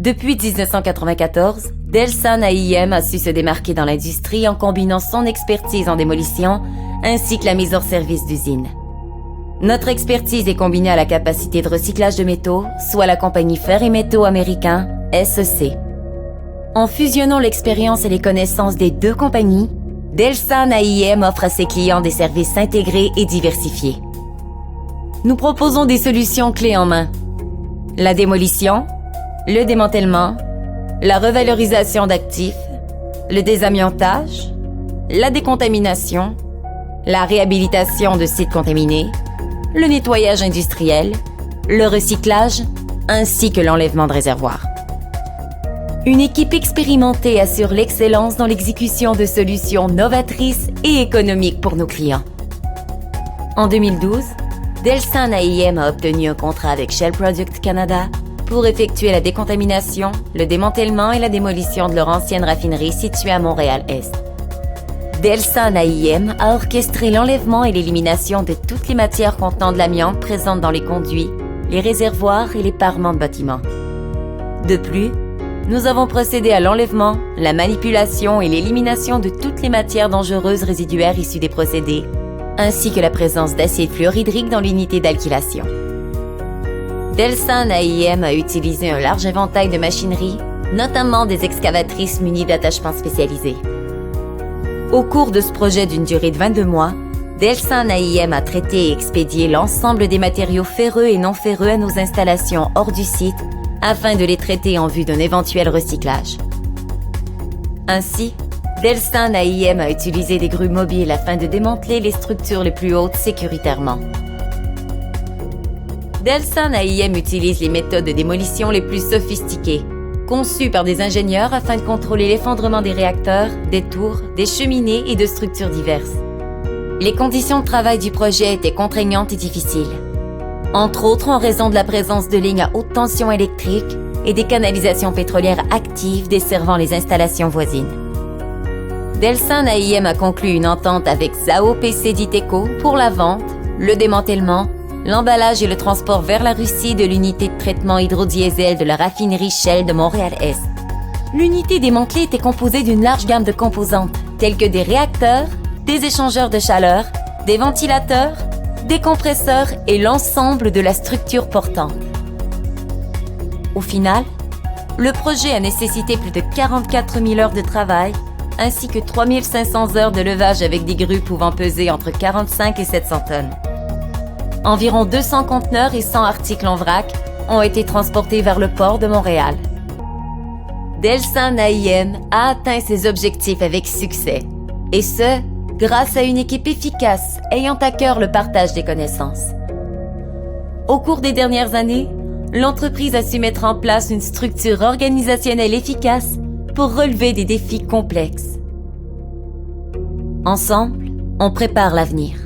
Depuis 1994, Delsan AIM a su se démarquer dans l'industrie en combinant son expertise en démolition ainsi que la mise hors service d'usine. Notre expertise est combinée à la capacité de recyclage de métaux, soit la compagnie Fer et Métaux américain, SEC. En fusionnant l'expérience et les connaissances des deux compagnies, Delsan AIM offre à ses clients des services intégrés et diversifiés. Nous proposons des solutions clés en main. La démolition, le démantèlement, la revalorisation d'actifs, le désamiantage, la décontamination, la réhabilitation de sites contaminés, le nettoyage industriel, le recyclage, ainsi que l'enlèvement de réservoirs. Une équipe expérimentée assure l'excellence dans l'exécution de solutions novatrices et économiques pour nos clients. En 2012, Delsan AIM a obtenu un contrat avec Shell Product Canada pour effectuer la décontamination, le démantèlement et la démolition de leur ancienne raffinerie située à Montréal-Est. Delsan AIM a orchestré l'enlèvement et l'élimination de toutes les matières contenant de l'amiante présentes dans les conduits, les réservoirs et les parements de bâtiments. De plus, nous avons procédé à l'enlèvement, la manipulation et l'élimination de toutes les matières dangereuses résiduaires issues des procédés, ainsi que la présence d'acide fluorhydrique dans l'unité d'alkylation. Delsan AIM a utilisé un large éventail de machinerie, notamment des excavatrices munies d'attachements spécialisés. Au cours de ce projet d'une durée de 22 mois, Delsan AIM a traité et expédié l'ensemble des matériaux ferreux et non ferreux à nos installations hors du site afin de les traiter en vue d'un éventuel recyclage. Ainsi, Delsan AIM a utilisé des grues mobiles afin de démanteler les structures les plus hautes sécuritairement. Delsan AIM utilise les méthodes de démolition les plus sophistiquées, conçues par des ingénieurs afin de contrôler l'effondrement des réacteurs, des tours, des cheminées et de structures diverses. Les conditions de travail du projet étaient contraignantes et difficiles, entre autres en raison de la présence de lignes à haute tension électrique et des canalisations pétrolières actives desservant les installations voisines. Delsan AIM a conclu une entente avec Zhao PC Diteco pour la vente, le démantèlement, l'emballage et le transport vers la Russie de l'unité de traitement hydrodiesel de la raffinerie Shell de Montréal-Est. L'unité démantelée était composée d'une large gamme de composantes, telles que des réacteurs, des échangeurs de chaleur, des ventilateurs, des compresseurs et l'ensemble de la structure portante. Au final, le projet a nécessité plus de 44 000 heures de travail, ainsi que 3 500 heures de levage avec des grues pouvant peser entre 45 et 700 tonnes. Environ 200 conteneurs et 100 articles en vrac ont été transportés vers le port de Montréal. Delsan AIM a atteint ses objectifs avec succès, et ce, grâce à une équipe efficace ayant à cœur le partage des connaissances. Au cours des dernières années, l'entreprise a su mettre en place une structure organisationnelle efficace pour relever des défis complexes. Ensemble, on prépare l'avenir.